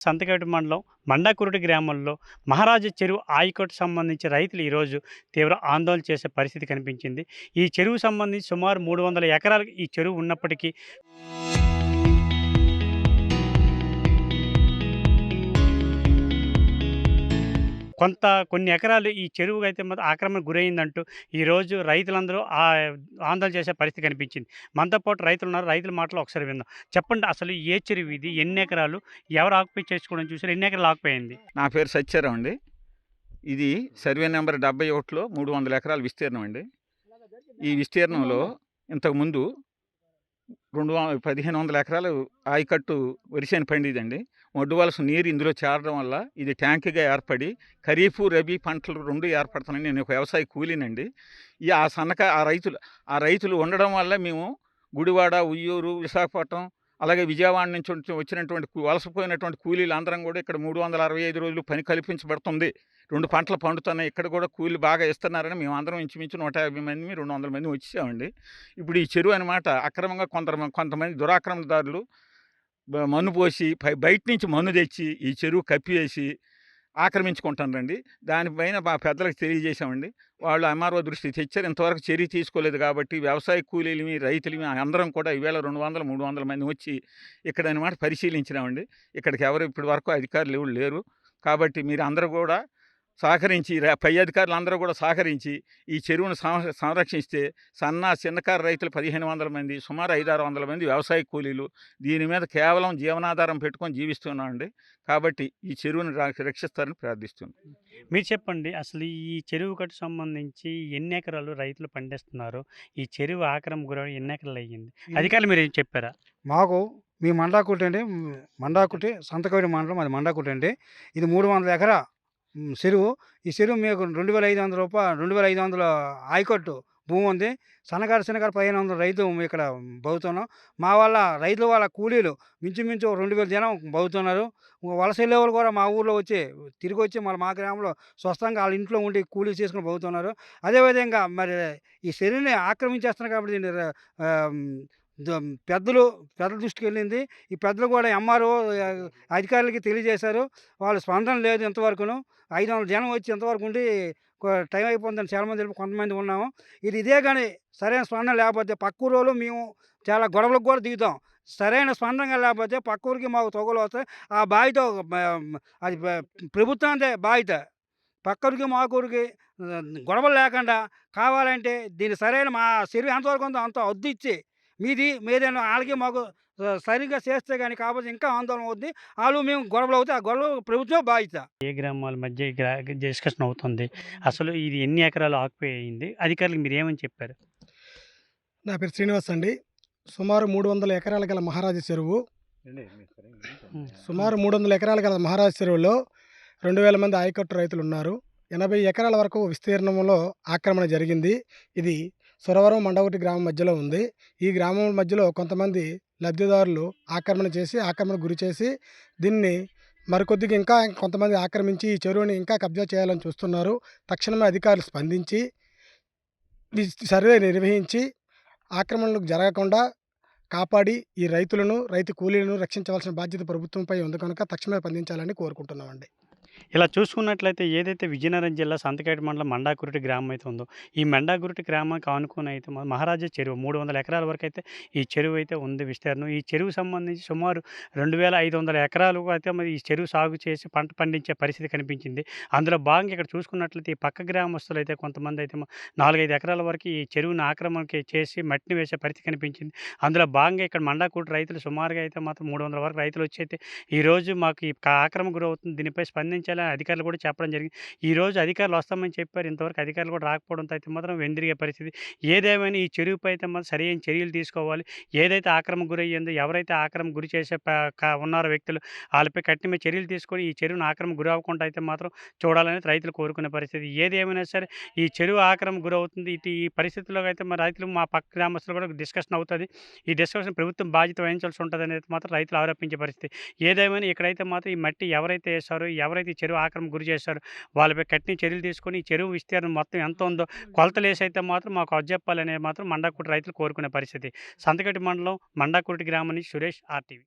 సంతకేటు మండలం మండాకురుటి గ్రామంలో మహారాజా చెరువు ఆయకట్టు సంబంధించి రైతులు ఈరోజు తీవ్ర ఆందోళన చేసే పరిస్థితి కనిపించింది. ఈ చెరువు సంబంధించి సుమారు 300 ఎకరాలకు ఈ చెరువు ఉన్నప్పటికీ కొన్ని ఎకరాలు ఈ చెరువుకి అయితే మాత్రం ఆక్రమణకు గురైందంటూ ఈరోజు రైతులందరూ ఆందోళన చేసే పరిస్థితి కనిపించింది. మనతో పాటు రైతులున్నారు. రైతుల మాటలు ఒకసారి విందాం. చెప్పండి, అసలు ఏ చెరువు ఇది? ఎన్ని ఎకరాలు? ఎవరు ఆక్యుపై చేసుకోవడం చూసారు? ఎన్ని ఎకరాలు ఆక్యుపై? నా పేరు సత్యారావు అండి. ఇది సర్వే నెంబర్ 71లో 300 ఎకరాల విస్తీర్ణం అండి. ఈ విస్తీర్ణంలో ఇంతకుముందు 1500 ఎకరాలు ఆయకట్టు వరిసేను పండిదండి. ఒడ్డు వలస నీరు ఇందులో చేరడం వల్ల ఇది ట్యాంక్గా ఏర్పడి ఖరీఫ్ రబీ పంటలు 2 ఏర్పడుతున్నాయి. నేను ఒక వ్యవసాయ కూలీనండి. ఆ రైతులు ఉండడం వల్ల మేము గుడివాడ, ఉయ్యూరు, విశాఖపట్నం, అలాగే విజయవాడ నుంచి వచ్చినటువంటి వలసపోయినటువంటి కూలీలు అందరం కూడా ఇక్కడ 365 రోజులు పని కల్పించబడుతుంది. 2 పంటలు పండుతున్నాయి. ఇక్కడ కూడా కూలీలు బాగా ఇస్తున్నారని మేము అందరం ఇంచుమించు 150 మంది 200 మంది వచ్చేసామండి. ఇప్పుడు ఈ చెరువు అనమాట అక్రమంగా కొంతమంది దురాక్రమణదారులు మన్ను పోసి బయట నుంచి మన్ను తెచ్చి ఈ చెరువు కప్పివేసి ఆక్రమించుకుంటారండి. దానిపైన మా పెద్దలకు తెలియజేశామండి. వాళ్ళు ఎంఆర్ఓ దృష్టికి తెచ్చారు. ఇంతవరకు చర్య తీసుకోలేదు. కాబట్టి వ్యవసాయ కూలీలమి, రైతులమి అందరం కూడా ఈవేళ 200, 300 మంది వచ్చి ఇక్కడ అనమాట పరిశీలించినామండి. ఇక్కడికి ఎవరు ఇప్పటి వరకు అధికారులు ఎవరు లేరు. కాబట్టి మీరు అందరూ కూడా సహకరించి, పై అధికారులు అందరూ కూడా సహకరించి ఈ చెరువును సంరక్షిస్తే చిన్నకారు రైతులు 1500 మంది, సుమారు 500-600 మంది వ్యవసాయ కూలీలు దీని మీద కేవలం జీవనాధారం పెట్టుకొని జీవిస్తున్నామండి. కాబట్టి ఈ చెరువును రక్షిస్తారని ప్రార్థిస్తున్నాం. మీరు చెప్పండి, అసలు ఈ చెరువు కట్టు సంబంధించి ఎన్ని ఎకరాలు రైతులు పండిస్తున్నారు? ఈ చెరువు ఆక్రమణ గురవడం ఎన్ని ఎకరాలు అయ్యింది? అధికారులు మీరు ఏం చెప్పారా? మాకు మీ మండాకుటి అండి, మండాకుటి సంతకవేడి మండలం, అది మండాకుటి అండి. ఇది 300 ఎకరా చెరువు. ఈ చెరువు మీకు 2500 ఆయకట్టు భూమి ఉంది. చిన్నకారు 1500 రైతు ఇక్కడ బతుకుతున్నాం. మా వల్ల రైతుల వాళ్ళ కూలీలు మించుమించు 2000 జనం బతుకుతున్నారు. వలస వెళ్ళేవాళ్ళు కూడా మా ఊళ్ళో తిరిగి వచ్చి మా గ్రామంలో స్వస్థంగా వాళ్ళ ఇంట్లో ఉండి కూలీ చేసుకుని బతుకుతున్నారు. అదేవిధంగా మరి ఈ చెరువుని ఆక్రమించేస్తున్నారు కాబట్టి దీన్ని పెద్దల దృష్టికి వెళ్ళింది. ఈ పెద్దలు కూడా ఎంఆర్ఓ అధికారులకి తెలియజేశారు. వాళ్ళు స్పందన లేదు ఇంతవరకును. 500 జనం వచ్చి ఇంతవరకు ఉండి టైం అయిపోతుందని చాలామంది కొంతమంది ఉన్నాము. ఇదే కానీ సరైన స్పందన లేకపోతే పక్క ఊరోళ్ళు మేము చాలా గొడవలకు కూడా దిగుతాం. సరైన స్పందన లేకపోతే పక్క ఊరికి మాకు తొగలు వస్తాయి. ఆ బాధ్యత అది ప్రభుత్వానిదే బాధ్యత. పక్కూరికి మాకూరికి గొడవలు లేకుండా కావాలంటే దీన్ని సరైన మా చెరువు ఎంతవరకు ఉందో అంత అద్దె ఇచ్చి మీదేనా వాళ్ళకి మాకు సరిగ్గా చేస్తే కానీ కాకపోతే ఇంకా ఆందోళన అవుద్ది. వాళ్ళు మేము గొడవలు అవుతాయి. ఆ గొడవ ప్రభుత్వం బాధ్యత. ఏ గ్రామాల మధ్య డిస్కషన్ అవుతుంది. అసలు ఇది ఎన్ని ఎకరాలు ఆక్యుపై అయింది? అధికారులకు మీరు ఏమని చెప్పారు? నా పేరు శ్రీనివాస్ అండి. సుమారు 300 ఎకరాల గల మహారాజా చెరువు. సుమారు 300 ఎకరాల గల మహారాజా చెరువులో 2000 మంది ఆయకట్టు రైతులు ఉన్నారు. 80 ఎకరాల వరకు విస్తీర్ణంలో ఆక్రమణ జరిగింది. ఇది సురవరం, మండవటి గ్రామం మధ్యలో ఉంది. ఈ గ్రామం మధ్యలో కొంతమంది లబ్ధిదారులు ఆక్రమణకు గురి చేసి దీన్ని మరికొద్దిగా ఇంకా కొంతమంది ఆక్రమించి ఈ చెరువుని ఇంకా కబ్జా చేయాలని చూస్తున్నారు. తక్షణమే అధికారులు స్పందించి సర్వే నిర్వహించి ఆక్రమణలకు జరగకుండా కాపాడి ఈ రైతు కూలీలను రక్షించవలసిన బాధ్యత ప్రభుత్వంపై ఉంది కనుక తక్షణమే స్పందించాలని కోరుకుంటున్నామండి. ఇలా చూసుకున్నట్లయితే ఏదైతే విజయనగరం జిల్లా సంతకేటి మండలం మండాకురుటి గ్రామం అయితే ఉందో, ఈ మండాకురుటి గ్రామానికి ఆనుకుని అయితే మహారాజా చెరువు 300 ఎకరాల వరకు అయితే ఈ చెరువు అయితే ఉంది విస్తీర్ణం. ఈ చెరువు సంబంధించి సుమారు 2500 ఎకరాలు అయితే మరి ఈ చెరువు సాగు చేసి పంట పండించే పరిస్థితి కనిపించింది. అందులో భాగంగా ఇక్కడ చూసుకున్నట్లయితే ఈ పక్క గ్రామస్తులు అయితే కొంతమంది అయితే 4-5 ఎకరాల వరకు ఈ చెరువుని ఆక్రమణకి చేసి మట్టిని వేసే పరిస్థితి కనిపించింది. అందులో భాగంగా ఇక్కడ మండాకురుటి రైతులు సుమారుగా అయితే మాత్రం 300 వరకు రైతులు వచ్చి అయితే ఈరోజు మాకు ఈ ఆక్రమణ గురవుతుంది, దీనిపై స్పందించాలని అధికారులు కూడా చెప్పడం జరిగింది. ఈరోజు అధికారులు వస్తామని చెప్పారు. ఇంతవరకు అధికారులు కూడా రాకపోవడంతో అయితే మాత్రం వెందిరిగే పరిస్థితి. ఏదేమైనా ఈ చెరువుపై అయితే మాత్రం సరైన చర్యలు తీసుకోవాలి. ఏదైతే ఆక్రమణ గురయ్యిందో, ఎవరైతే ఆక్రమణ గురి చేసే ఉన్నారో వ్యక్తులు, వాళ్ళపై కఠినమైన చర్యలు తీసుకొని ఈ చెరువును ఆక్రమణ గురి అవ్వకుండా అయితే మాత్రం చూడాలని రైతులు కోరుకునే పరిస్థితి. ఏదేమైనా సరే ఈ చెరువు ఆక్రమణ గురవుతుంది. ఈ పరిస్థితుల్లో అయితే మా రైతులు, మా పక్క గ్రామస్తులు కూడా డిస్కషన్ అవుతుంది. ఈ డిస్కషన్ ప్రభుత్వం బాధ్యత వహించాల్సి ఉంటుంది అనేది మాత్రం రైతులు ఆరోపించే పరిస్థితి. ఏదేమైనా ఇక్కడైతే మాత్రం ఈ మట్టి ఎవరైతే వేస్తారో, ఎవరైతే చెరువు ఆక్రమణ గురి చేశారు వాళ్ళపై కఠిన చర్యలు తీసుకొని ఈ చెరువు విస్తీర్ణం మొత్తం ఎంత ఉందో కొలతలు వేసైతే మాత్రం మాకు అప్పచెప్పాలనే మాత్రం మండాకురుటి రైతులు కోరుకునే పరిస్థితి. సంతకేటి మండలం మండాకురుటి గ్రామం నుంచి సురేష్, RTV.